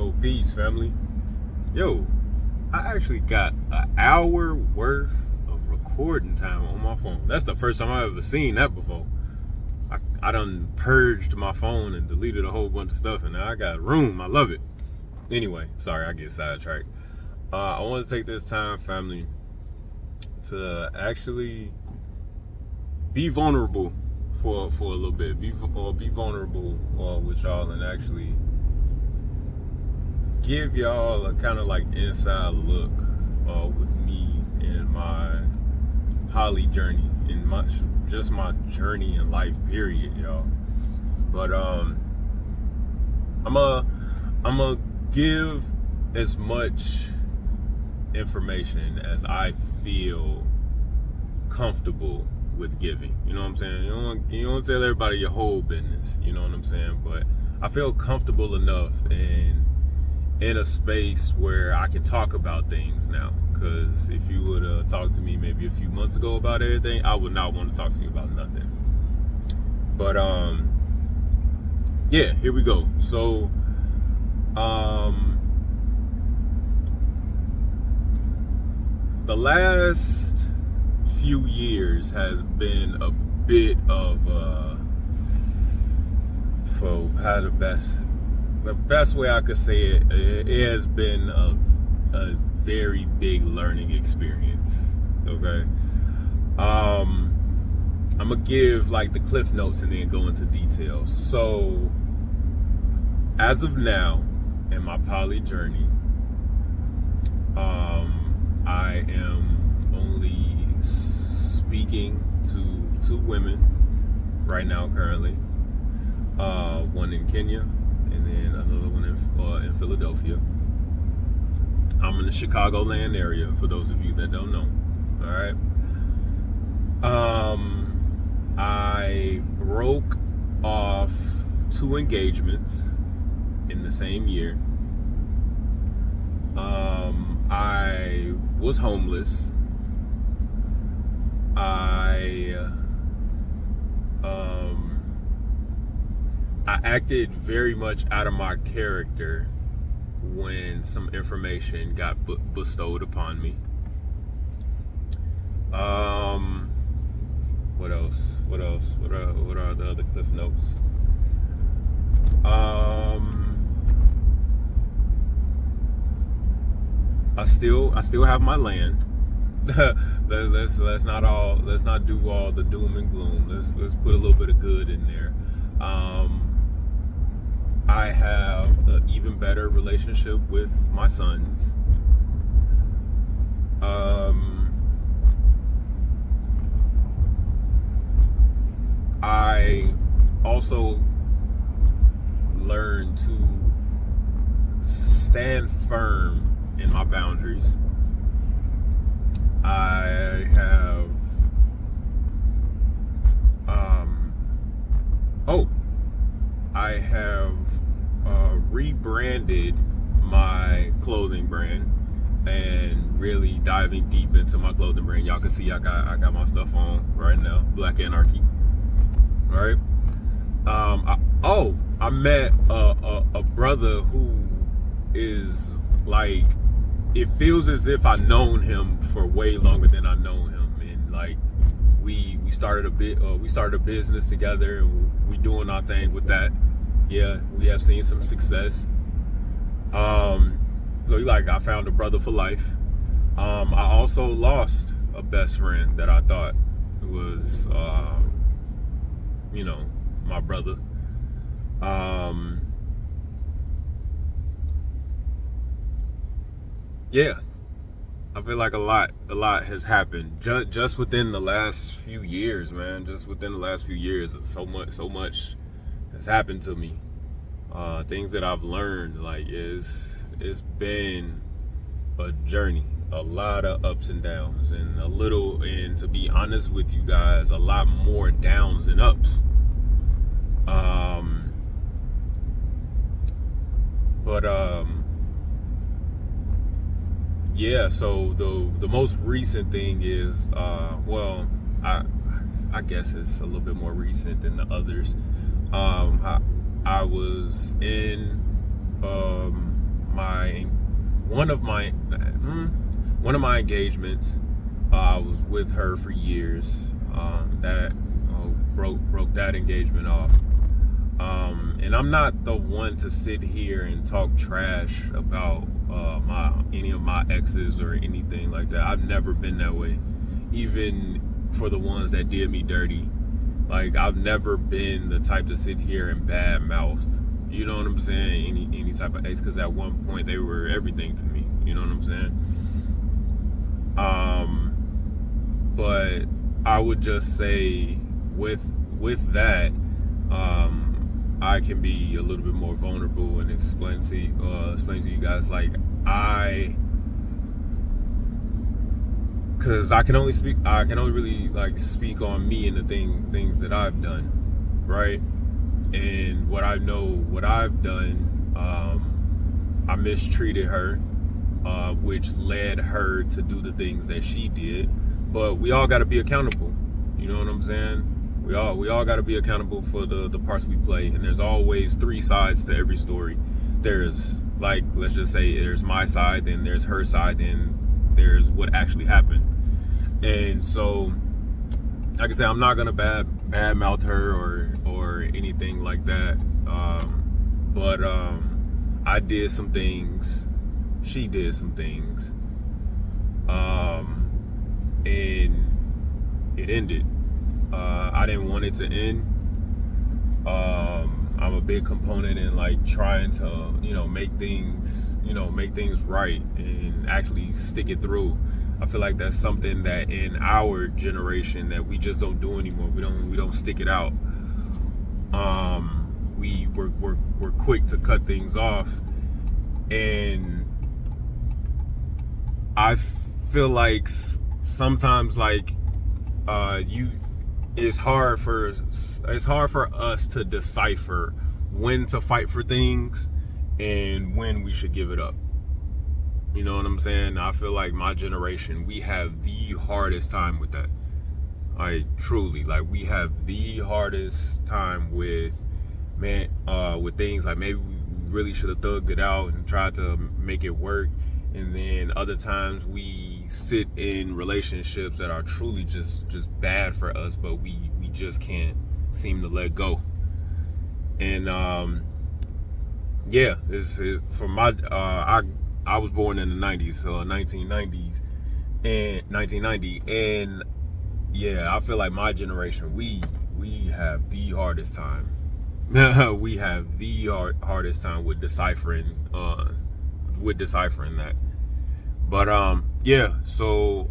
Yo, peace, family. Yo, I actually got an hour worth of recording time on my phone. That's the first time I've ever seen that before. I done purged my phone and deleted a whole bunch of stuff, and now I got room. I love it. Anyway, sorry, I get sidetracked. I want to take this time, family, to actually be vulnerable for a little bit. Be vulnerable with y'all and actually give y'all a kind of like inside look with me and my poly journey and my journey in life, period, y'all. But I'm gonna give as much information as I feel comfortable with giving. You know what I'm saying? You don't want to tell everybody your whole business. You know what I'm saying? But I feel comfortable enough in a space where I can talk about things now. Because if you would have talked to me maybe a few months ago about everything, I would not want to talk to you about nothing. But yeah, here we go. So the last few years has been a bit of for how the best way I could say it, it has been a very big learning experience. Okay. I'm gonna give like the cliff notes and then go into details. So as of now in my poly journey, I am only speaking to 2 women right now currently. One in Kenya and then another one in Philadelphia. I'm in the Chicagoland area, for those of you that don't know. All right. I broke off 2 engagements in the same year. I was homeless. I acted very much out of my character when some information got bestowed upon me. What else? What are the other cliff notes? I still have my land. let's not do all the doom and gloom. Let's put a little bit of good in there. I have an even better relationship with my sons. I also learned to stand firm in my boundaries. I have rebranded my clothing brand and really diving deep into my clothing brand. Y'all can see I got my stuff on right now, Black Anarchy. All right. I met a brother who is like, it feels as if I've known him for way longer than I know him, and like we started a business together, and we doing our thing with that. Yeah, we have seen some success. So like, I found a brother for life. I also lost a best friend that I thought was my brother. Yeah, I feel like a lot has happened just within the last few years, man. Just within the last few years, so much has happened to me. Things that I've learned, like, it's been a journey, a lot of ups and downs, and to be honest with you guys, a lot more downs than ups. Yeah, so the most recent thing is, I guess it's a little bit more recent than the others. I was in one of my engagements, I was with her for years. That broke that engagement off. And I'm not the one to sit here and talk trash about any of my exes or anything like that. I've never been that way, even for the ones that did me dirty. Like, I've never been the type to sit here and bad mouth, you know what I'm saying, any type of ex, because at one point they were everything to me, you know what I'm saying. But I would just say with that, I can be a little bit more vulnerable and explain to you guys, like, because I can only really like speak on me and the things that I've done, right? And what I've done, I mistreated her, which led her to do the things that she did. But we all got to be accountable, you know what I'm saying? We all got to be accountable for the parts we play, and there's always three sides to every story. There's, like, let's just say there's my side, then there's her side, then there's what actually happened. And so, like I said, I'm not gonna bad mouth her or anything like that. But I did some things, she did some things, and it ended. I didn't want it to end. I'm a big component in, like, trying to, make things right and actually stick it through. I feel like that's something that in our generation that we just don't do anymore. We don't stick it out. We're quick to cut things off, and I feel like sometimes, like, it's hard for us to decipher when to fight for things and when we should give it up. You know what I'm saying? I feel like my generation, we have the hardest time with that. Truly, like, we have the hardest time with things like, maybe we really should have thugged it out and tried to make it work. And then other times we sit in relationships that are truly just bad for us, but we just can't seem to let go. And for my I was born in the 90s, so 1990s and 1990, and yeah, I feel like my generation, we have the hardest time. We have the hardest time with deciphering that. But so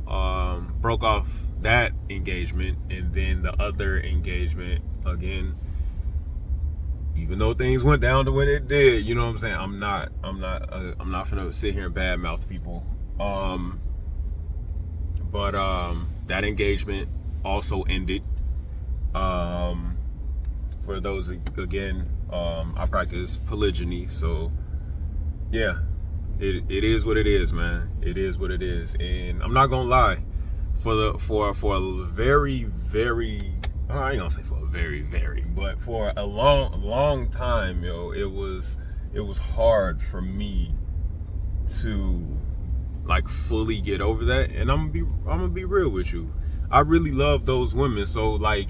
broke off that engagement, and then the other engagement again. Even though things went down to when it did, you know what I'm saying? I'm not gonna sit here and badmouth people. But that engagement also ended. For those, again, I practice polygyny, so yeah, it is what it is, man. It is what it is, and I'm not gonna lie. For a very, very, I ain't gonna say for a very, very, but for a long time, it was hard for me to, like, fully get over that. And I'm gonna be real with you. I really love those women, so, like,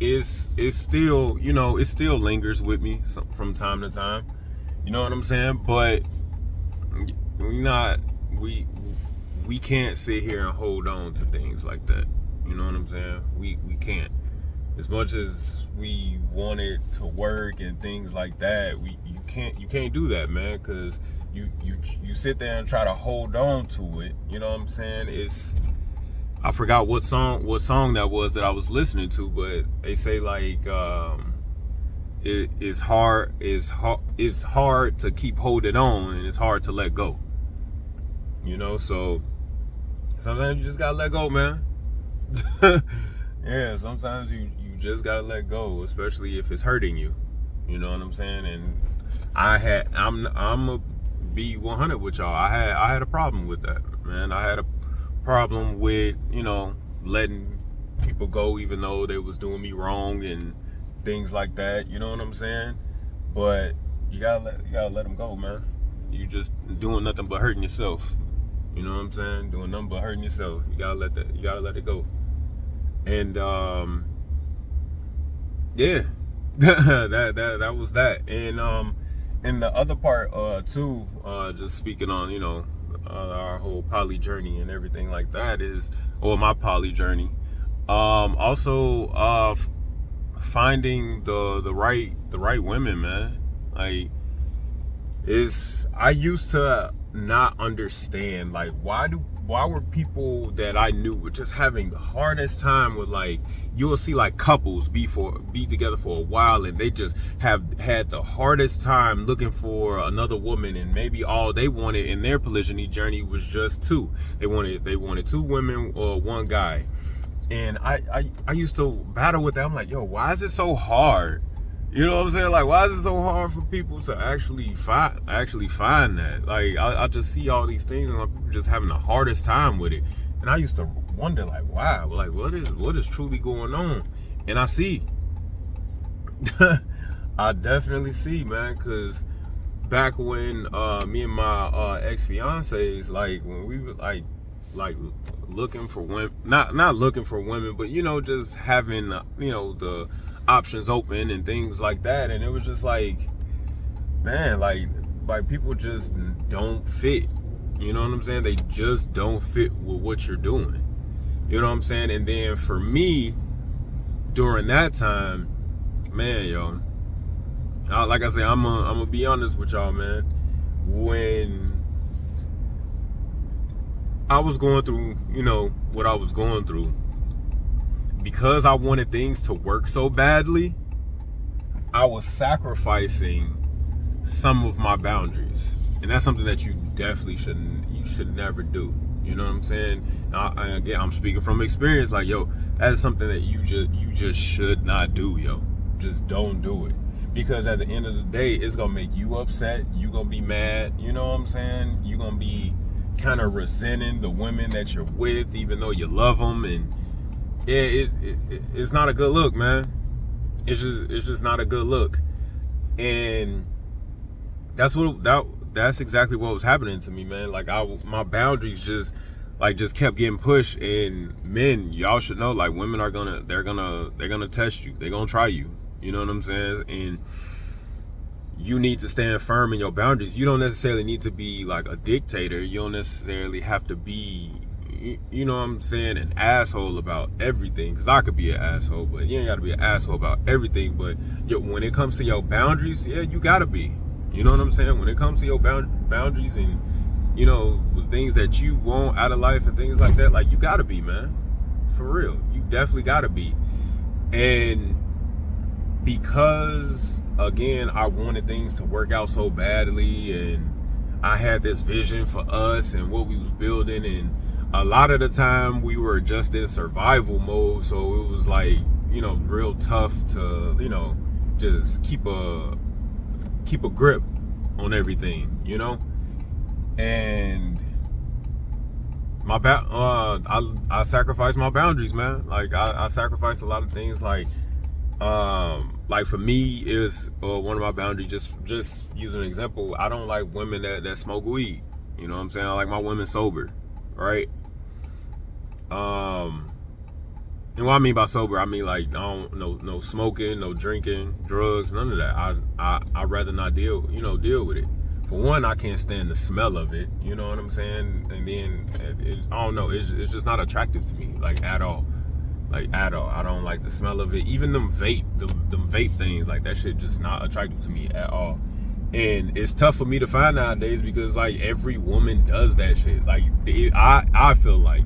it's still, it still lingers with me from time to time. You know what I'm saying? But we can't sit here and hold on to things like that. You know what I'm saying? We can't. As much as we want it to work and things like that, you can't do that, man, because you sit there and try to hold on to it. You know what I'm saying? I forgot what song that was that I was listening to, but they say, like, it's hard to keep holding on, and it's hard to let go. So sometimes you just gotta let go, man. Yeah, sometimes you just gotta let go, especially if it's hurting you. You know what I'm saying? And I'm gonna be 100 with y'all. I had a problem with that, man. I had a problem with, letting people go even though they was doing me wrong and things like that. You know what I'm saying? But you gotta let them go, man. You just doing nothing but hurting yourself. You know what I'm saying? Doing nothing but hurting yourself. You gotta let it go. And yeah, that was that. And the other part too, just speaking on, you know, our whole poly journey and everything like that is, or my poly journey. Also finding the right women, man. Like, I used to not understand, like, why were people that I knew were just having the hardest time with, like, you'll see like couples be together for a while and they just have had the hardest time looking for another woman, and maybe all they wanted in their polygyny journey was just two. They wanted two women or one guy. And I used to battle with that. I'm like, yo, why is it so hard? You know what I'm saying? Like, why is it so hard for people to actually find that? Like, I just see all these things and like, people just having the hardest time with it. And I used to wonder, like, wow, like, what is truly going on? And I see. I definitely see, man, because back when me and my ex-fiancés, like, when we were like looking for women, not looking for women, but, you know, just having, you know, the options open and things like that. And it was just like, man, like people just don't fit. You know what I'm saying? They just don't fit with what you're doing. You know what I'm saying? And then for me, during that time, man, yo, like I said, I'm gonna be honest with y'all, man. When I was going through, you know, what I was going through, because I wanted things to work so badly, I was sacrificing some of my boundaries. And that's something that you definitely should never do. You know what I'm saying? Again, I'm speaking from experience. Like, yo, that is something that you just should not do, yo. Just don't do it. Because at the end of the day, it's gonna make you upset. You're gonna be mad. You know what I'm saying? You're gonna be kind of resenting the women that you're with, even though you love them. And yeah, it's not a good look, man. It's just not a good look. And that's exactly what was happening to me, man. Like, my boundaries just kept getting pushed. And men, y'all should know, like, women are gonna test you. They're gonna try you. You know what I'm saying? And you need to stand firm in your boundaries. You don't necessarily need to be like a dictator. You don't necessarily have to be, you know what I'm saying, an asshole about everything. Because I could be an asshole, but you ain't got to be an asshole about everything. But when it comes to your boundaries, yeah, you got to be. You know what I'm saying? When it comes to your boundaries and, you know, the things that you want out of life and things like that, like, you got to be, man. For real. You definitely got to be. And because, again, I wanted things to work out so badly, and I had this vision for us and what we was building, and a lot of the time we were just in survival mode, so it was like, you know, real tough to, you know, just keep a grip on everything, you know. And I sacrificed my boundaries, man. Like, I sacrificed a lot of things. Like for me, is one of my boundaries, just using an example, I don't like women that smoke weed. You know what I'm saying? I like my women sober, right? And what I mean by sober, I mean, like, no smoking, no drinking, drugs, none of that. I'd rather not deal with it. For one, I can't stand the smell of it. You know what I'm saying? And then I don't know, it's just not attractive to me, like, at all. Like, at all. I don't like the smell of it. Even them vape things, like, that shit just not attractive to me at all. And it's tough for me to find nowadays because, like, every woman does that shit. Like, I feel like,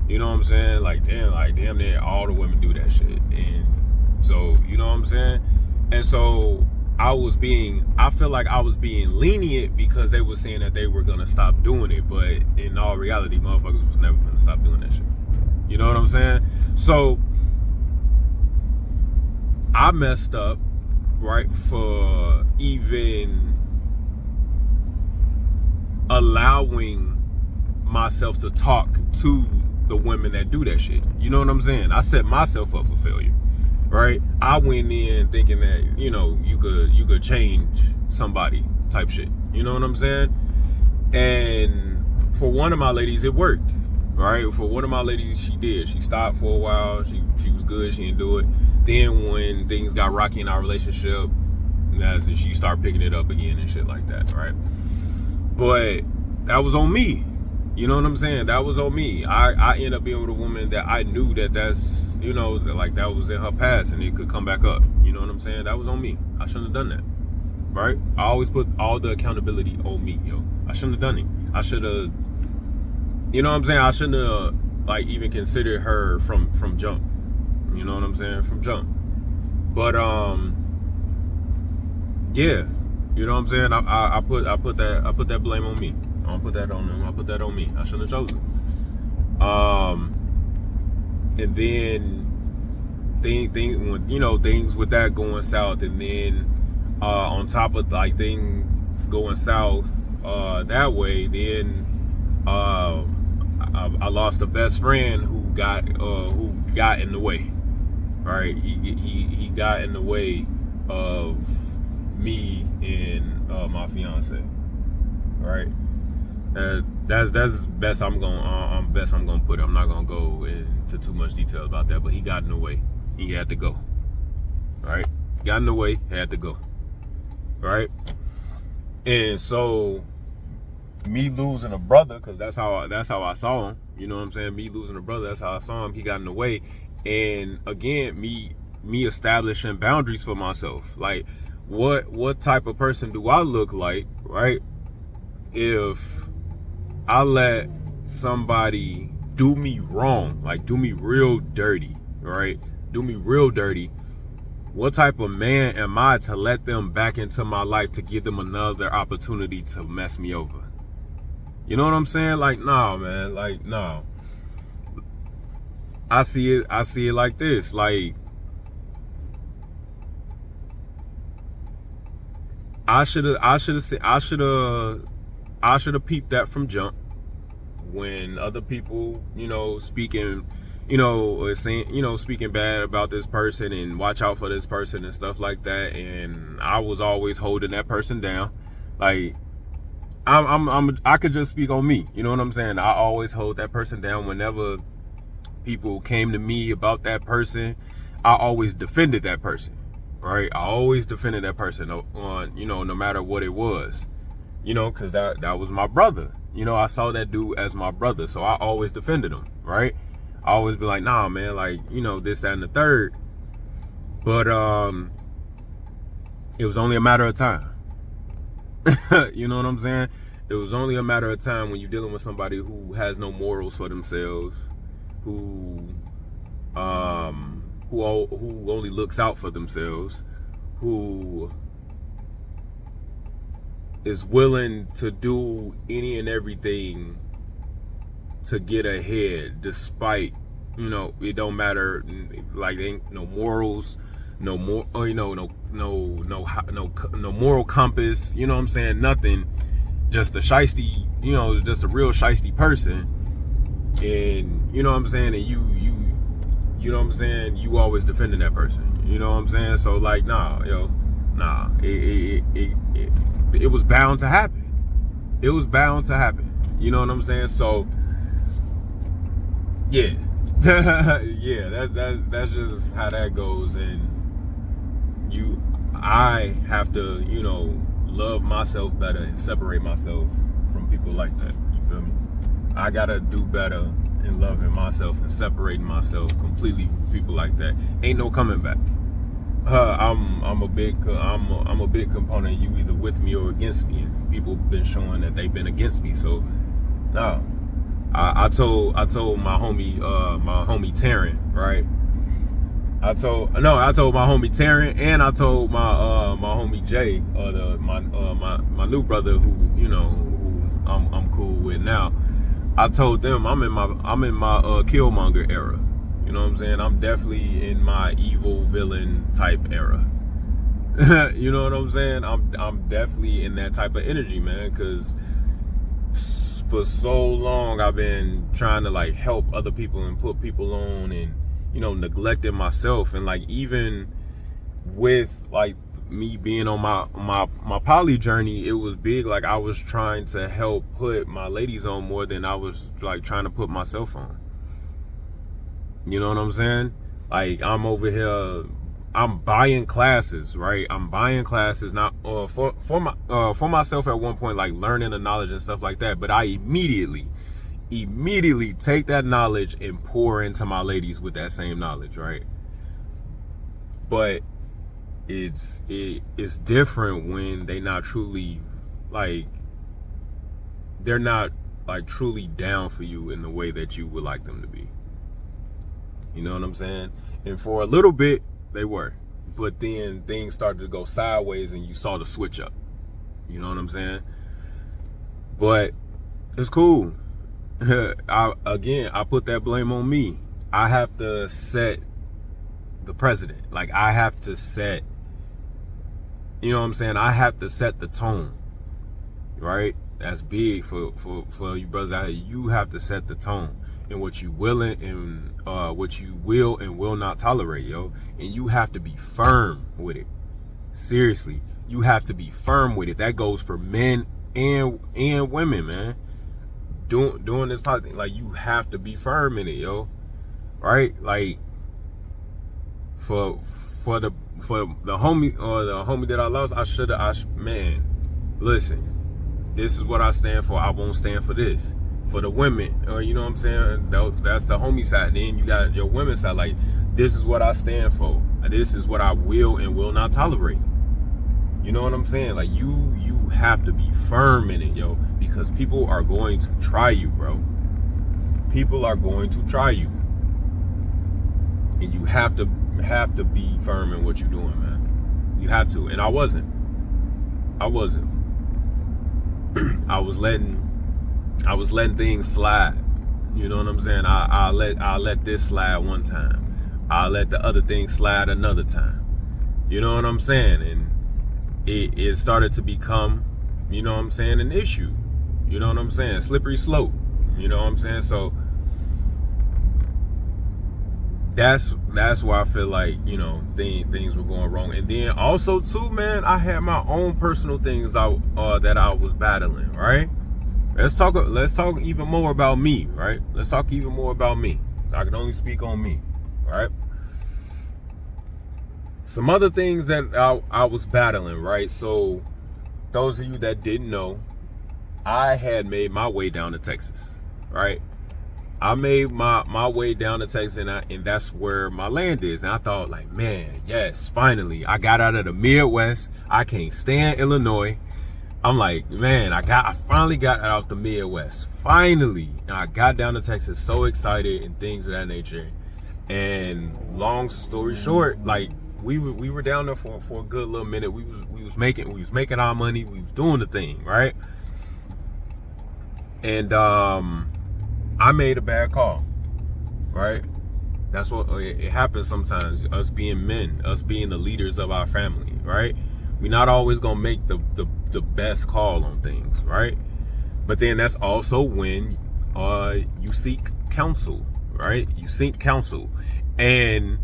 you know what I'm saying? Like, damn near all the women do that shit. And so, you know what I'm saying? And so I feel like I was being lenient because they were saying that they were gonna stop doing it. But in all reality, motherfuckers was never gonna stop doing that shit. You know what I'm saying? So I messed up, right, for even allowing myself to talk to the women that do that shit. You know what I'm saying? I set myself up for failure, right? I went in thinking that, you know, you could change somebody type shit. You know what I'm saying? And for one of my ladies, it worked. Right? For one of my ladies, she did. She stopped for a while. She was good. She didn't do it. Then when things got rocky in our relationship, that's when she started picking it up again and shit like that, right? But that was on me. You know what I'm saying? That was on me. I ended up being with a woman that I knew that's, you know, like that was in her past and it could come back up. You know what I'm saying? That was on me. I shouldn't have done that. Right? I always put all the accountability on me, yo. I shouldn't have done it. I should have, you know what I'm saying? I shouldn't have like even considered her from jump. You know what I'm saying? From jump. But yeah. You know what I'm saying? I put that blame on me. I don't put that on them. I put that on me. I shouldn't have chosen. And then things with that going south, and then on top of like things going south that way, then I lost a best friend who got in the way. Right? He got in the way of me and my fiance. Right? That's best I'm gonna put it. I'm not gonna go into too much detail about that, but he got in the way. He had to go. Right? Got in the way, had to go. Right? And so me losing a brother, because that's how I saw him. You know what I'm saying? Me losing a brother, that's how I saw him. He got in the way. And again, me establishing boundaries for myself. Like, what type of person do I look like, right? If I let somebody do me wrong, like do me real dirty, right? Do me real dirty. What type of man am I to let them back into my life to give them another opportunity to mess me over? You know what I'm saying? Like, nah, man. Like, nah. I see it like this. Like, I should have peeped that from jump. When other people, speaking, saying, speaking bad about this person and watch out for this person and stuff like that, and I was always holding that person down. Like, I could just speak on me. You know what I'm saying? I always hold that person down. Whenever people came to me about that person, I always defended that person. Right? I always defended that person on, no matter what it was. Because that was my brother. I saw that dude as my brother, so I always defended him, right? I always be like, nah, man, like, this, that, and the third. But it was only a matter of time. You know what I'm saying? It was only a matter of time when you're dealing with somebody who has no morals for themselves, who only looks out for themselves, who is willing to do any and everything to get ahead, despite, it don't matter, like, ain't no morals, no more, no moral compass, you know what I'm saying? Nothing, just a shiesty, just a real shiesty person. And you know what I'm saying? And you know what I'm saying? You always defending that person, you know what I'm saying? So like, nah, it was bound to happen. It was bound to happen. You know what I'm saying? So, yeah. Yeah, that's just how that goes. And I have to, love myself better and separate myself from people like that. You feel me? I gotta do better in loving myself and separating myself completely from people like that. Ain't no coming back. I'm a big component. You either with me or against me, and people been showing that they've been against me. So, no, I told my homie Taryn, right? I told my homie Taryn, and I told my homie Jay, my new brother, who I'm cool with now. I told them I'm in my Killmonger era. You know what I'm saying? I'm definitely in my evil villain type era. You know what I'm saying? I'm definitely in that type of energy, man, because for so long I've been trying to like help other people and put people on, and neglecting myself. And like, even with like me being on my poly journey, it was big. Like I was trying to help put my ladies on more than I was like trying to put myself on. You know what I'm saying? Like I'm over here, I'm buying classes, right? I'm buying classes not for myself at one point, like learning the knowledge and stuff like that. But I immediately take that knowledge and pour into my ladies with that same knowledge, right? But it's different when they not truly like they're not like truly down for you in the way that you would like them to be. You know what I'm saying? And for a little bit they were, but then things started to go sideways and you saw the switch up. You know what I'm saying? But it's cool. I put that blame on me. I have to set the precedent. Like I have to set, you know what I'm saying? I have to set the tone, right? That's big for you brothers out here. You have to set the tone in what you willing and what you will and will not tolerate, yo. And you have to be firm with it. Seriously, you have to be firm with it. That goes for men and women, man. Doing this thing, like you have to be firm in it, yo. Right? Like for the homie or the homie that I lost, man, listen, this is what I stand for. I won't stand for this. For the women, or you know what I'm saying, that's the homie side. Then you got your women's side, like this is what I stand for. This is what I will and will not tolerate. You know what I'm saying? Like you have to be firm in it, yo, because people are going to try you, bro. People are going to try you, and you have to be firm in what you're doing, man. You have to. And I wasn't. I was letting things slide. You know what I'm saying? I let this slide one time. I let the other thing slide another time. You know what I'm saying? And it started to become, you know what I'm saying, an issue. You know what I'm saying? Slippery slope. You know what I'm saying? So that's why I feel like, you know, things were going wrong. And then also too, man, I had my own personal things that I was battling, right? Let's talk even more about me, right? Let's talk even more about me. So I can only speak on me, right? Some other things that I was battling, right? So those of you that didn't know, I had made my way down to Texas, right? I made my way down to Texas, and that's where my land is. And I thought, like, man, yes, finally, I got out of the Midwest. I can't stand Illinois. I'm like, man, I finally got out the Midwest. Finally. And I got down to Texas, so excited and things of that nature. And long story short, like we were down there for a good little minute. We was making our money. We was doing the thing, right? And I made a bad call, right? That's what it happens sometimes. Us being men, us being the leaders of our family, right? We're not always gonna make the best call on things, right? But then that's also when you seek counsel, right? You seek counsel. And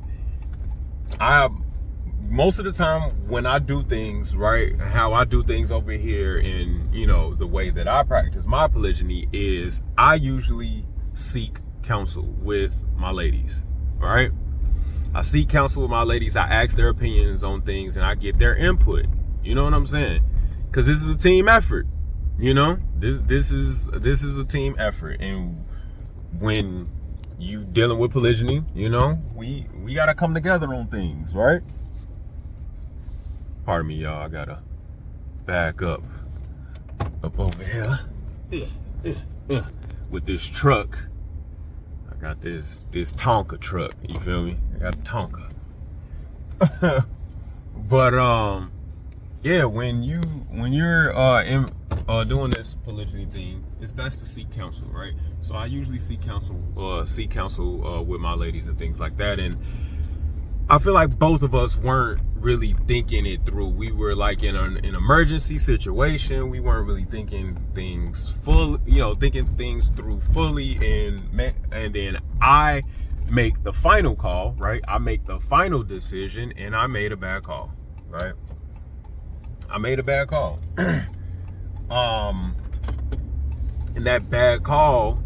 most of the time when I do things, right, how I do things over here in, you know, the way that I practice my polygyny is I usually seek counsel with my ladies, right? I seek counsel with my ladies. I ask their opinions on things and I get their input. You know what I'm saying? Because this is a team effort. You know, this is a team effort. And when you dealing with polygyny, you know, we gotta come together on things, right? Pardon me, y'all. I gotta back up over here with this truck. I got this Tonka truck. You feel me? I got a Tonka. But yeah, when you're doing this polygyny thing, it's best to seek counsel, right? So I usually seek counsel with my ladies and things like that. And I feel like both of us weren't really thinking it through. We were like in an emergency situation. We weren't really thinking things through fully. And then I make the final call, right? I make the final decision, and I made a bad call, right? I made a bad call. And that bad call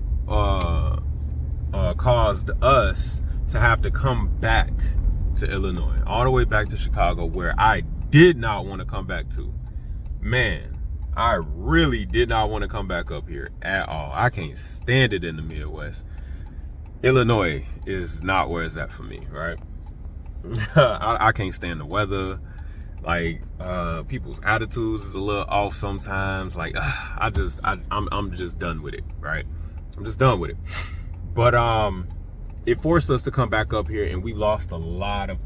caused us to have to come back to Illinois, all the way back to Chicago, where I did not want to come back to. Man, I really did not want to come back up here at all. I can't stand it in the Midwest. Illinois is not where it's at for me, right? I can't stand the weather. Like, people's attitudes is a little off sometimes. Like, I'm just done with it, right? I'm just done with it. But it forced us to come back up here, and we lost a lot of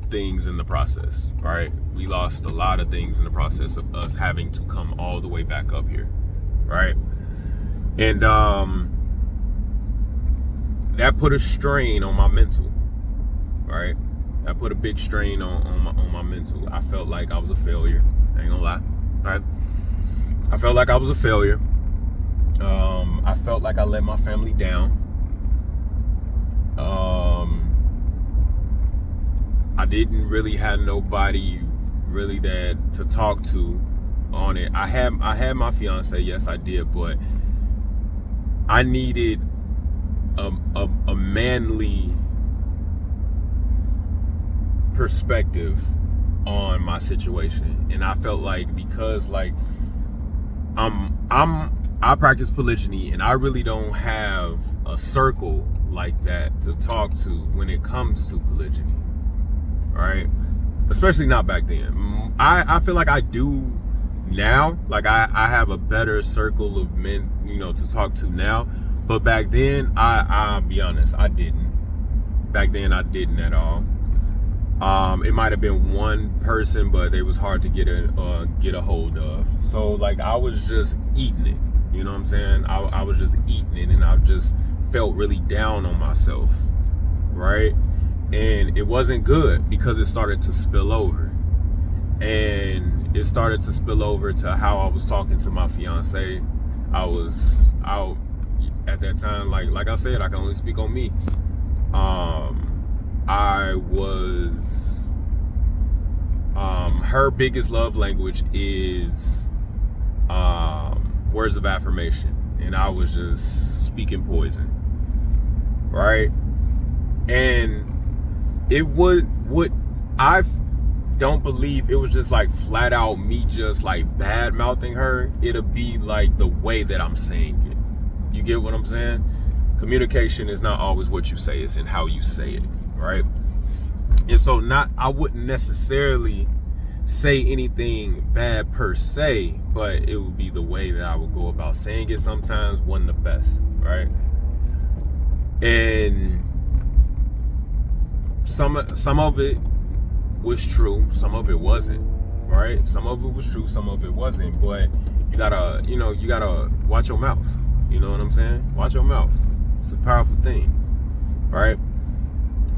things in the process, right? We lost a lot of things in the process of us having to come all the way back up here, right? And that put a strain on my mental, right? That put a big strain on my mental. I felt like I was a failure. I ain't gonna lie, right? I felt like I was a failure. I felt like I let my family down. I didn't really have nobody really that to talk to on it. I had my fiance, yes I did, but I needed a manly perspective on my situation. And I felt like, because like I practice polygyny, and I really don't have a circle like that to talk to when it comes to polygyny, right? Especially not back then. I feel like I do now. Like I have a better circle of men, to talk to now. But back then, I'll be honest, I didn't. Back then, I didn't at all. It might have been one person, but it was hard to get a hold of. So like I was just eating it. You know what I'm saying? I was just eating it, and I just felt really down on myself, right? And it wasn't good, because it started to spill over. And it started to spill over to how I was talking to my fiance. I was out at that time, like I said, I can only speak on me. I was, her biggest love language is words of affirmation, and I was just speaking poison, right? And it would I don't believe it was just like flat out me just like bad mouthing her. It'll be like the way that I'm saying it. You get what I'm saying? Communication is not always what you say, it's in how you say it, right? And so I wouldn't necessarily say anything bad per se, but it would be the way that I would go about saying it sometimes wasn't the best, right? And some of it was true, some of it wasn't, right? Some of it was true, some of it wasn't, but you gotta watch your mouth. You know what I'm saying? Watch your mouth. It's a powerful thing, right?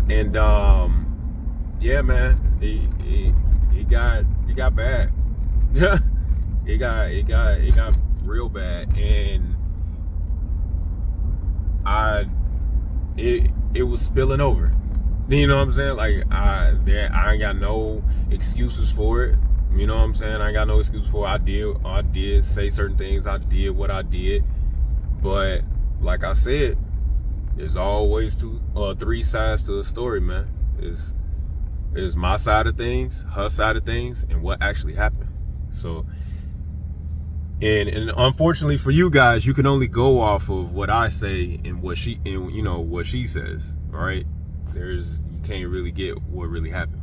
And yeah, man, it got bad. it got real bad, and it was spilling over. You know what I'm saying? Like I ain't got no excuses for it. You know what I'm saying? I ain't got no excuse for it. I did say certain things. I did what I did, but like I said, there's always three sides to a story, man. It's my side of things, her side of things, and what actually happened. So, and unfortunately for you guys, you can only go off of what I say and what she says, right? You can't really get what really happened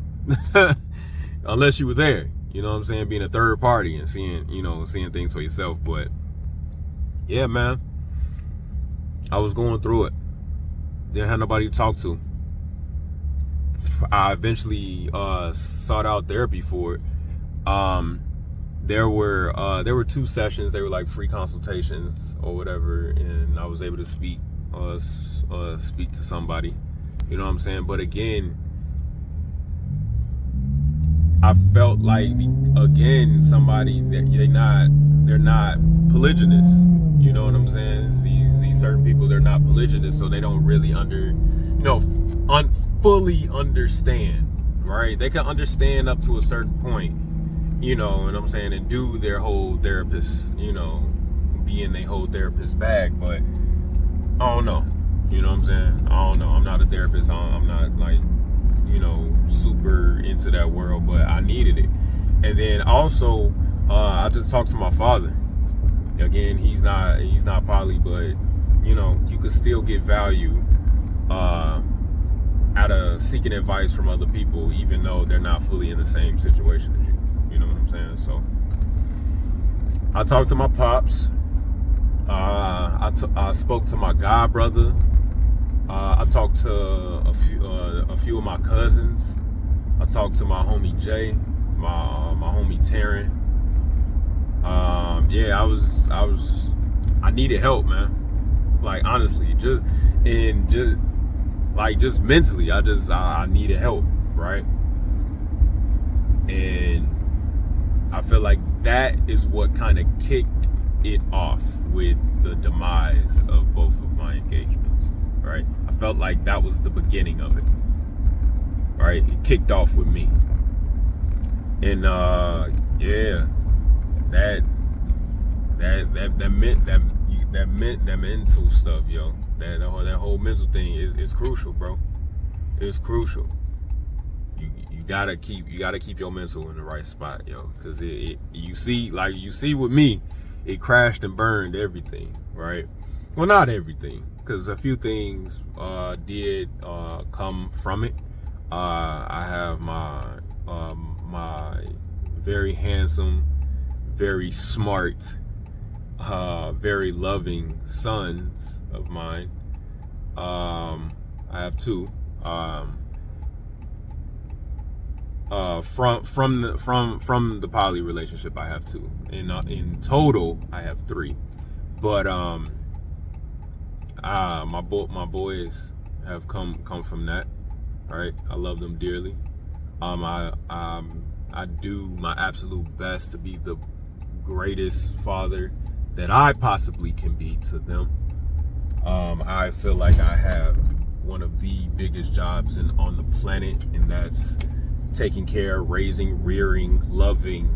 unless you were there. You know what I'm saying? Being a third party and seeing things for yourself. But yeah, man, I was going through it. Didn't have nobody to talk to. I eventually sought out therapy for it. There were 2 sessions. They were like free consultations or whatever, and I was able to speak to somebody. You know what I'm saying? But again, I felt like somebody that they're not polygynous. You know what I'm saying? These certain people, they're not polygynous, so they don't really fully understand, right? They can understand up to a certain point, you know, and I'm saying, and do their whole therapist, you know, be in their whole therapist bag. But I don't know, you know what I'm saying? I don't know. I'm not a therapist. I'm not like, you know, super into that world, but I needed it. And then also, I just talked to my father. Again, he's not poly, but you know, you could still get value out of seeking advice from other people, even though they're not fully in the same situation as you. You know what I'm saying? So I talked to my pops. I spoke to my god brother. I talked to a few of my cousins. I talked to my homie Jay, my homie Taryn. I needed help, man. Like honestly, just mentally, I needed help, right? And I feel like that is what kind of kicked it off with the demise of both of my engagements, right? I felt like that was the beginning of it, right? It kicked off with me. And that mental stuff, yo. That whole mental thing is crucial, bro. It's crucial. You gotta keep your mental in the right spot, yo. Cause you see with me, it crashed and burned everything, right? Well, not everything, cause a few things did come from it. I have my very handsome, very smart, very loving sons of mine. I have two. From the poly relationship, I have two. In total, I have three. But my boys have come from that. Right, I love them dearly. I do my absolute best to be the greatest father that I possibly can be to them. I feel like I have one of the biggest jobs on the planet, and that's taking care, raising, rearing, loving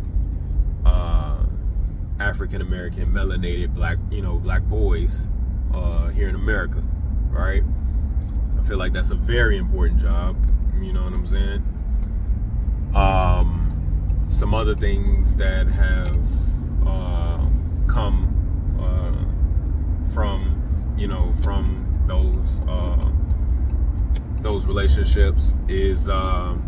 African American melanated black boys here in America, right? I feel like that's a very important job. You know what I'm saying? Some other things that have come from those relationships is the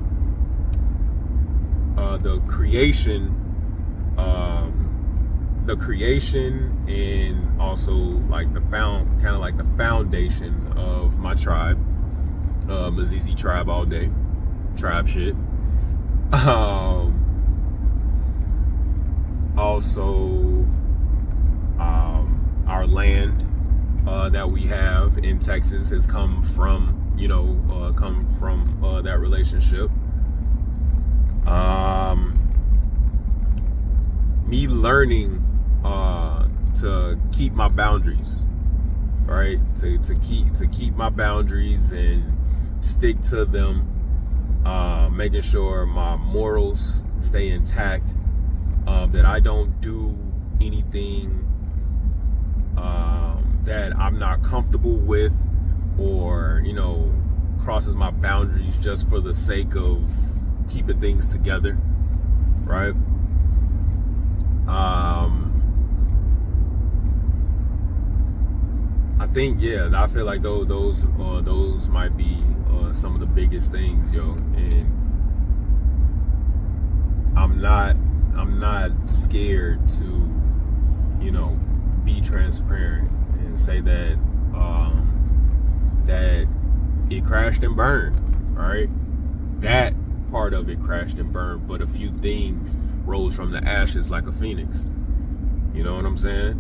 creation and also like the foundation of my tribe, Mizizi Tribe all day, tribe shit. Also, our land that we have in Texas has come from that relationship. Me learning to keep my boundaries, right? To keep my boundaries and stick to them. Making sure my morals stay intact. That I don't do anything that I'm not comfortable with, or crosses my boundaries just for the sake of keeping things together, right? I think I feel like those might be some of the biggest things, yo. And I'm not scared to be transparent and say that that it crashed and burned, right? That part of it crashed and burned, but a few things rose from the ashes like a phoenix. You know what I'm saying?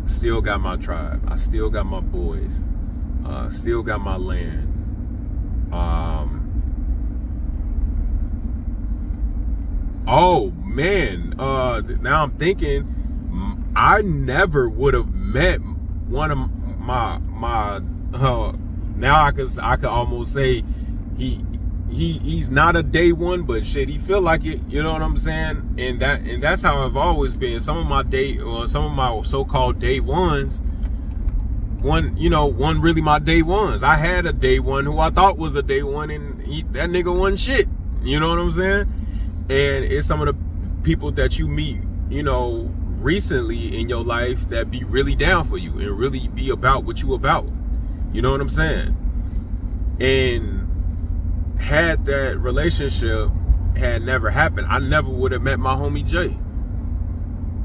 Still got my tribe. I still got my boys. Still got my land. Oh man, now I'm thinking I never would have met one of my now I could almost say he's not a day one, but shit, he feel like it. You know what I'm saying? And that's how I've always been. Some of my so-called day ones, one really my day ones. I had a day one who I thought was a day one, and that nigga wasn't shit. You know what I'm saying? And it's some of the people that you meet, recently in your life that be really down for you and really be about what you about. You know what I'm saying? And had that relationship had never happened, I never would have met my homie Jay.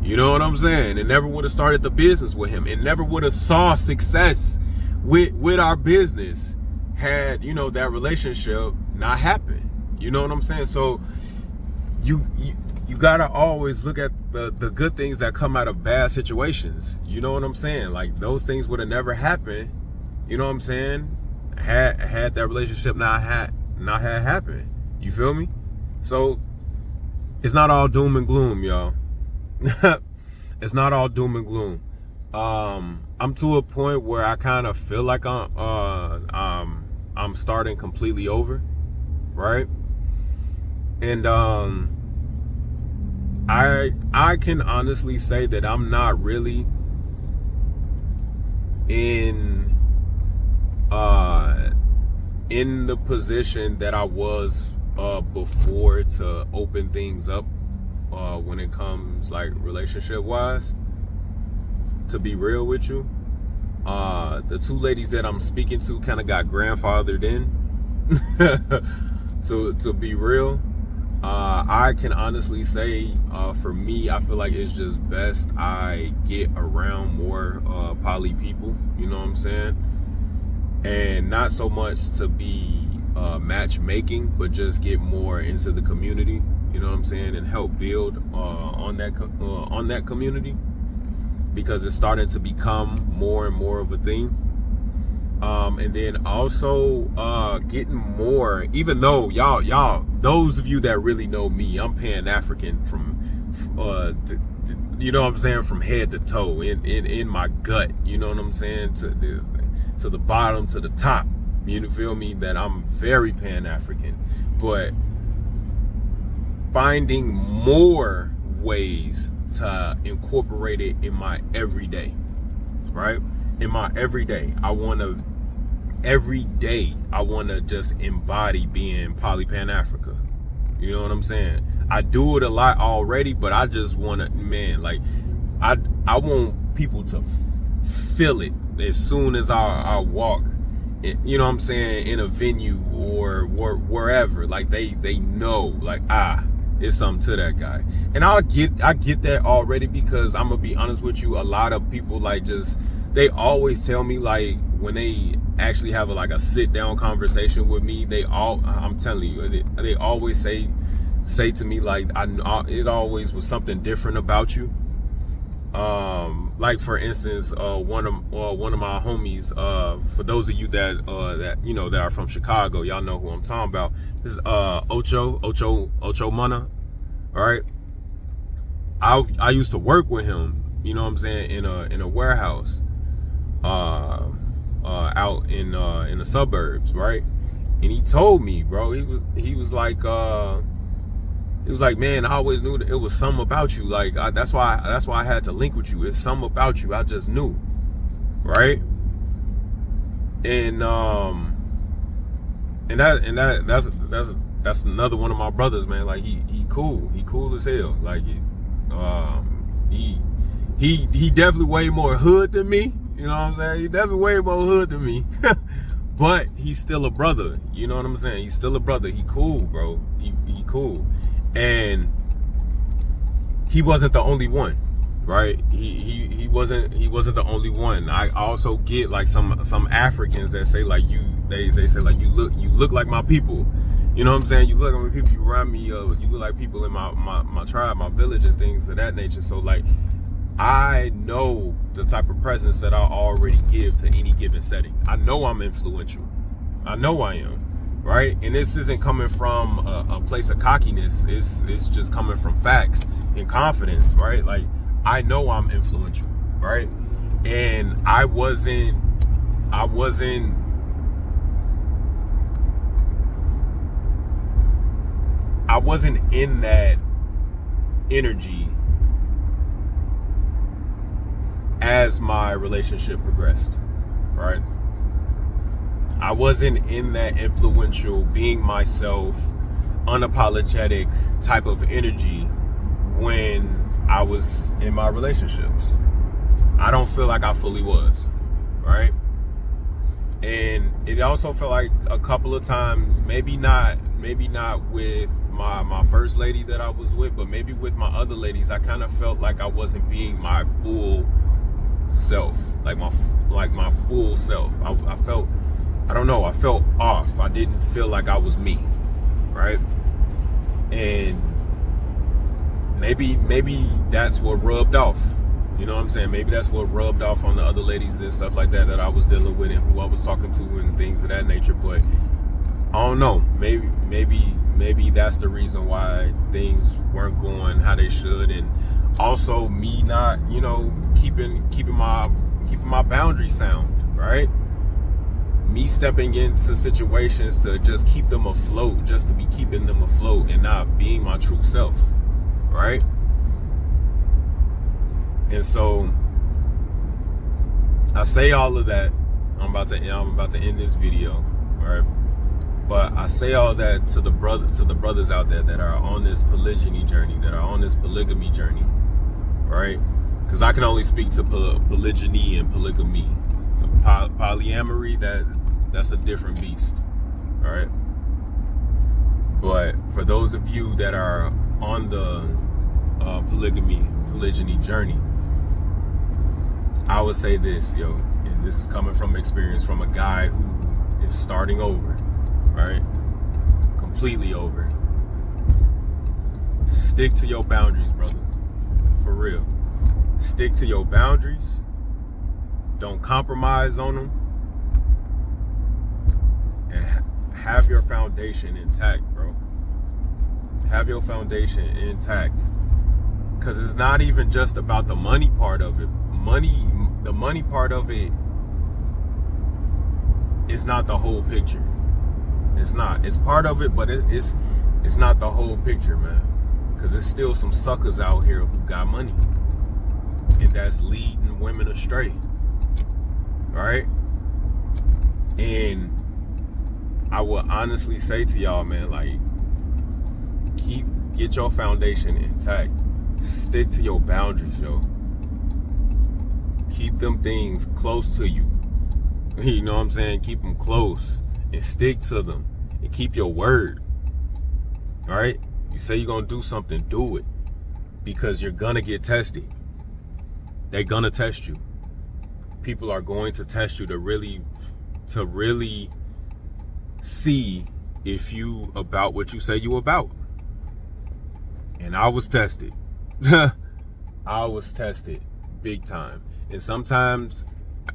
You know what I'm saying? And never would have started the business with him, and never would have saw success with our business had, that relationship not happened. You know what I'm saying? So you gotta always look at the good things that come out of bad situations. You know what I'm saying? Like, those things would have never happened, you know what I'm saying, had that relationship not had happened. You feel me? So it's not all doom and gloom, y'all. It's not all doom and gloom. I'm to a point where I kind of feel like I'm starting completely over, right? And I can honestly say that I'm not really in the position that I was before to open things up when it comes, like, relationship wise. To be real with you, the two ladies that I'm speaking to kind of got grandfathered in. to be real, I can honestly say, for me, I feel like it's just best I get around more poly people. You know what I'm saying? And not so much to be matchmaking, but just get more into the community. You know what I'm saying? And help build on that community, because it's starting to become more and more of a thing. And then also getting more, even though y'all, those of you that really know me, I'm Pan-African from you know what I'm saying, from head to toe, in my gut. You know what I'm saying? To the bottom, to the top. You feel me? That I'm very Pan-African, but finding more ways to incorporate it in my everyday, right? In my everyday, every day I want to just embody being poly Pan-Africa. You know what I'm saying? I do it a lot already, but I just want to, man, like, I want people to feel it as soon as I walk, you know what I'm saying, in a venue or wherever. Like, they know, like, it's something to that guy. And I get that already, because I'm gonna be honest with you, a lot of people, like, just, they always tell me, like, when they actually have a sit down conversation with me, I'm telling you, they always say to me, like, it always was something different about you. Like, for instance, one of my homies, for those of you that are from Chicago, y'all know who I'm talking about. This is Ocho Mana. All right. I used to work with him, you know what I'm saying, in a warehouse out in the suburbs, right? And he told me, bro, he was like, man, I always knew that it was something about you. Like, that's why I had to link with you. It's something about you. I just knew, right? And that's another one of my brothers, man. Like, he cool as hell. Like, he definitely way more hood than me. You know what I'm saying? He definitely way more hood than me. But he's still a brother. You know what I'm saying? He's still a brother. He cool, bro. He cool. And he wasn't the only one, right? He wasn't the only one. I also get, like, some Africans that say, like, they say, like, you look like my people. You know what I'm saying? You look like my people. You remind me of, you look like people in my tribe, my village, and things of that nature. So, like, I know the type of presence that I already give to any given setting. I know I'm influential. I know I am, right? And this isn't coming from a place of cockiness. It's just coming from facts and confidence, right? Like, I know I'm influential, right? And I wasn't I wasn't in that energy as my relationship progressed, right? I wasn't in that influential, being myself, unapologetic type of energy when I was in my relationships. I don't feel like I fully was, right? And it also felt like a couple of times, maybe not with my first lady that I was with, but maybe with my other ladies, I kind of felt like I wasn't being my full self, like my full self. I felt, I don't know, I felt off. I didn't feel like I was me, right? And maybe that's what rubbed off. You know what I'm saying? Maybe that's what rubbed off on the other ladies and stuff like that I was dealing with and who I was talking to and things of that nature. But I don't know. Maybe that's the reason why things weren't going how they should, and also me not, keeping my boundaries sound, right? Me stepping into situations to just keep them afloat, just to be keeping them afloat and not being my true self, right? And so I say all of that. I'm about to end this video, right? But I say all that to the brothers out there that are on this polygyny journey, that are on this polygamy journey, right? Because I can only speak to polygyny and polygamy. Polyamory, that's a different beast, all right? But for those of you that are on the polygyny journey, I would say this, and this is coming from experience from a guy who is starting over, right? Completely over. Stick to your boundaries, brother. For real. Stick to your boundaries. Don't compromise on them. And have your foundation intact, bro. Have your foundation intact. Because it's not even just about the money part of it. The money part of it is not the whole picture. It's not. It's part of it, but it's not the whole picture, man. Because there's still some suckers out here who got money, and that's leading women astray, right? And I will honestly say to y'all, man, like, get your foundation intact. Stick to your boundaries, yo. Keep them things close to you. You know what I'm saying? Keep them close and stick to them and keep your word. All right? You say you're going to do something, do it, because you're going to get tested. They're going to test you. People are going to test you to really see if you about what you say you about. And I was tested. I was tested big time. And sometimes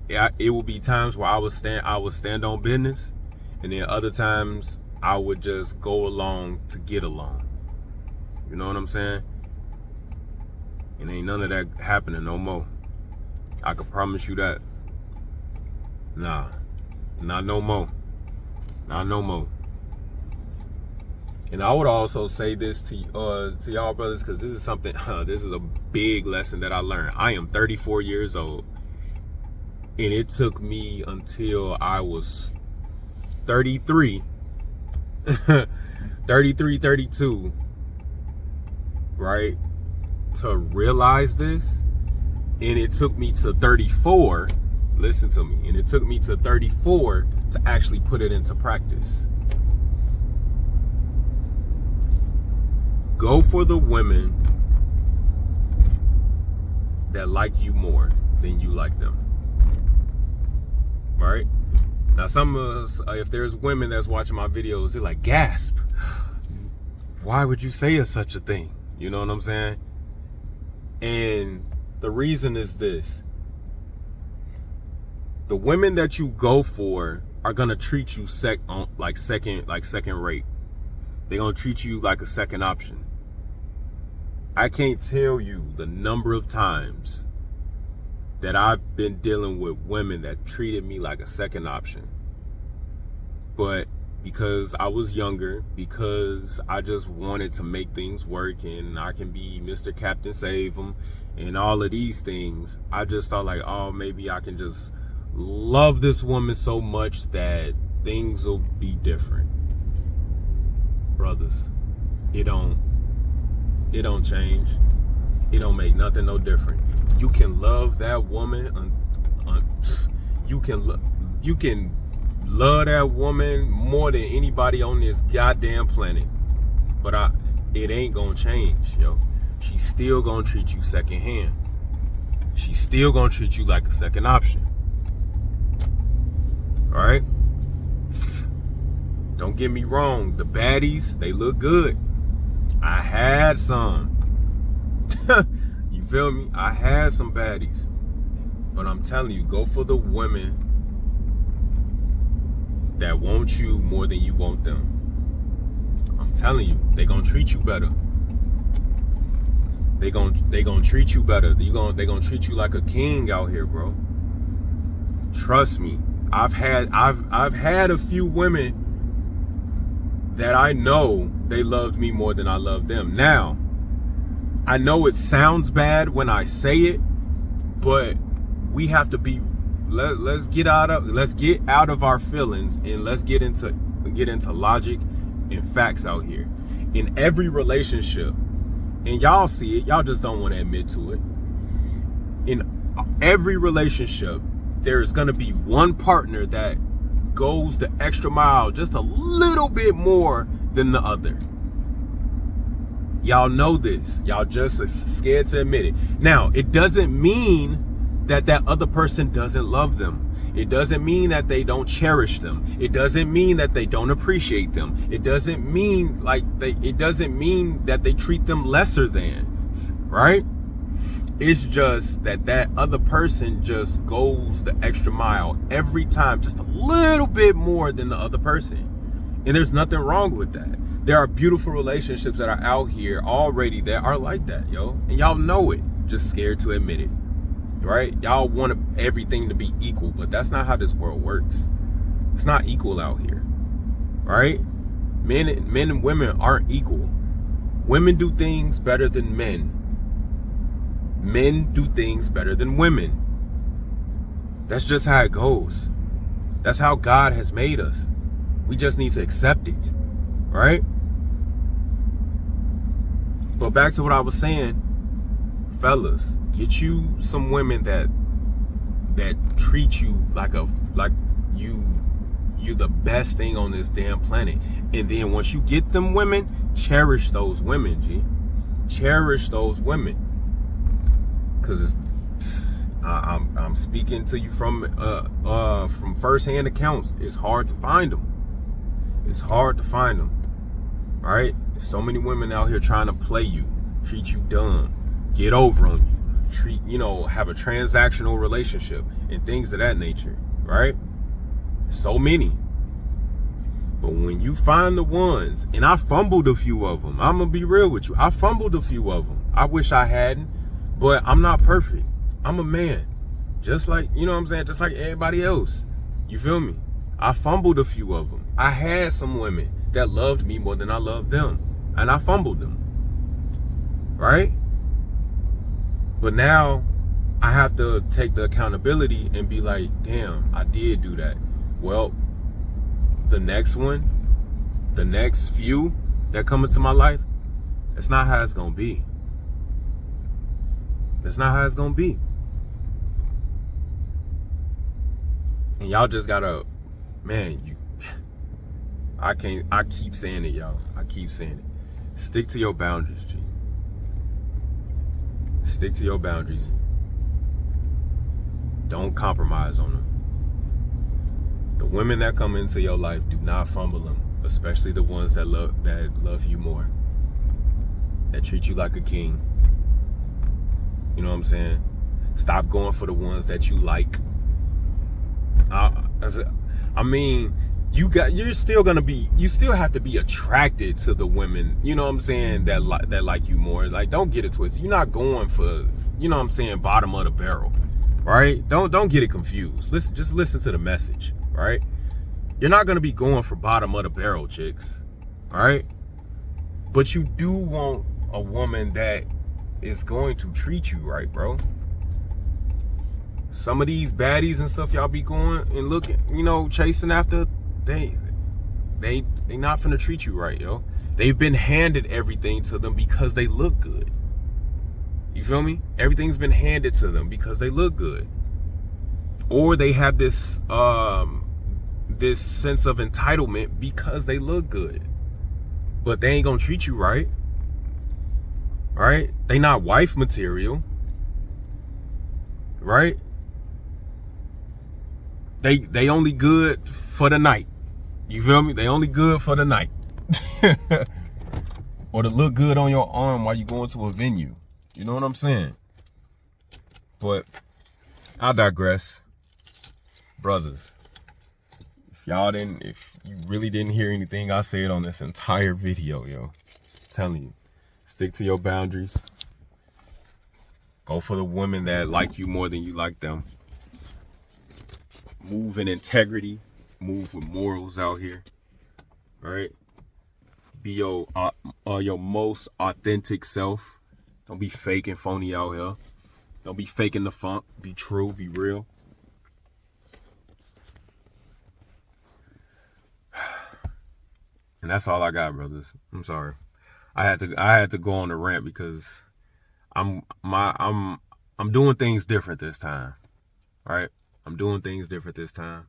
it will be times where I would stand on business, and then other times I would just go along to get along. You know what I'm saying? And ain't none of that happening no more. I can promise you that. Nah, not no more. Not no more. And I would also say this to y'all brothers, because this is something, this is a big lesson that I learned. I am 34 years old, and it took me until I was 33, 32, right, to realize this. And it took me to 34, listen to me, and it took me to 34 to actually put it into practice. Go for the women that like you more than you like them. Right? Now, some of us, if there's women that's watching my videos, they're like, gasp. Why would you say such a thing? You know what I'm saying? And the reason is this. The women that you go for are going to treat you second rate. They're going to treat you like a second option. I can't tell you the number of times that I've been dealing with women that treated me like a second option. But because I was younger, because I just wanted to make things work and I can be Mr. Captain Save 'em and all of these things. I just thought like, oh, maybe I can just love this woman so much that things will be different. Brothers, it don't change. It don't make nothing no different. You can love that woman. You can love that woman more than anybody on this goddamn planet. But it ain't gonna change, yo. She's still gonna treat you secondhand. She's still gonna treat you like a second option. All right? Don't get me wrong. The baddies, they look good. I had some. You feel me? I had some baddies. But I'm telling you, go for the women that want you more than you want them. I'm telling you, they gonna treat you better. They gonna treat you better. They gonna treat you like a king out here, bro. Trust me. I've had a few women that I know they loved me more than I loved them. Now, I know it sounds bad when I say it, but we have to be. Let's get out of our feelings and let's get into logic and facts out here. In every relationship, and y'all see it, y'all just don't want to admit to it. In every relationship, there's gonna be one partner that goes the extra mile just a little bit more than the other. Y'all know this. Y'all just are scared to admit it. Now, it doesn't mean that other person doesn't love them. It doesn't mean that they don't cherish them. It doesn't mean that they don't appreciate them. It doesn't mean that they treat them lesser than, right? It's just that other person just goes the extra mile every time, just a little bit more than the other person. And there's nothing wrong with that. There are beautiful relationships that are out here already that are like that, yo. And y'all know it, just scared to admit it, right? Y'all want everything to be equal, but that's not how this world works. It's not equal out here, right? Men and women aren't equal. Women do things better than men. Men do things better than women. That's just how it goes. That's how God has made us. We just need to accept it, right? But back to what I was saying, fellas, get you some women that treat you like you the best thing on this damn planet. And then once you get them women, cherish those women, G. Cherish those women. Cause I'm speaking to you from firsthand accounts. It's hard to find them. It's hard to find them. All right? There's so many women out here trying to play you, treat you dumb, get over on you, have a transactional relationship and things of that nature, right? So many. But when you find the ones, and I fumbled a few of them, I'm gonna be real with you. I fumbled a few of them. I wish I hadn't. But I'm not perfect. I'm a man. Just like, you know what I'm saying? Just like everybody else. You feel me? I fumbled a few of them. I had some women that loved me more than I loved them. And I fumbled them. Right? But now I have to take the accountability and be like, damn, I did do that. Well, the next one, the next few that come into my life, that's not how it's going to be. That's not how it's gonna be. And y'all just gotta, man, I keep saying it, y'all. I keep saying it. Stick to your boundaries, G. Stick to your boundaries. Don't compromise on them. The women that come into your life, do not fumble them, especially the ones that love you more, that treat you like a king. You know what I'm saying? Stop going for the ones that you like. I mean, you still have to be attracted to the women, you know what I'm saying, that like you more. Like, don't get it twisted. You're not going for, you know what I'm saying, bottom of the barrel, right? Don't get it confused. Just listen to the message, right? You're not gonna be going for bottom of the barrel chicks, all right? But you do want a woman that is going to treat you right, bro. Some of these baddies and stuff y'all be going and looking, chasing after, they not finna treat you right, yo. They've been handed everything to them because they look good. You feel me? Everything's been handed to them because they look good. Or they have this this sense of entitlement because they look good. But they ain't gonna treat you right. Right? They not wife material. Right? They only good for the night. You feel me? They only good for the night. Or to look good on your arm while you going to a venue. You know what I'm saying? But I digress. Brothers, if you really didn't hear anything I said on this entire video, yo, I'm telling you, stick to your boundaries. Go for the women that like you more than you like them. Move in integrity. Move with morals out here. All right? Be your most authentic self. Don't be fake and phony out here. Don't be faking the funk. Be true. Be real. And that's all I got, brothers. I'm sorry. I had to go on a rant because I'm doing things different this time. Right? I'm doing things different this time.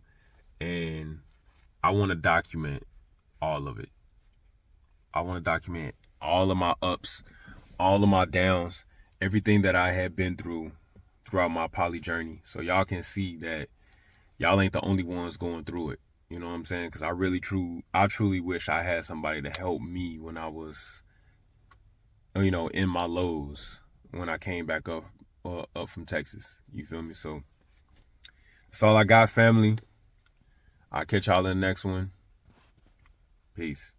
And I want to document all of it. I want to document all of my ups, all of my downs, everything that I had been through throughout my poly journey. So y'all can see that y'all ain't the only ones going through it. You know what I'm saying? Because I truly wish I had somebody to help me when I was, in my lows when I came back up from Texas. You feel me? So that's all I got, family. I'll catch y'all in the next one. Peace.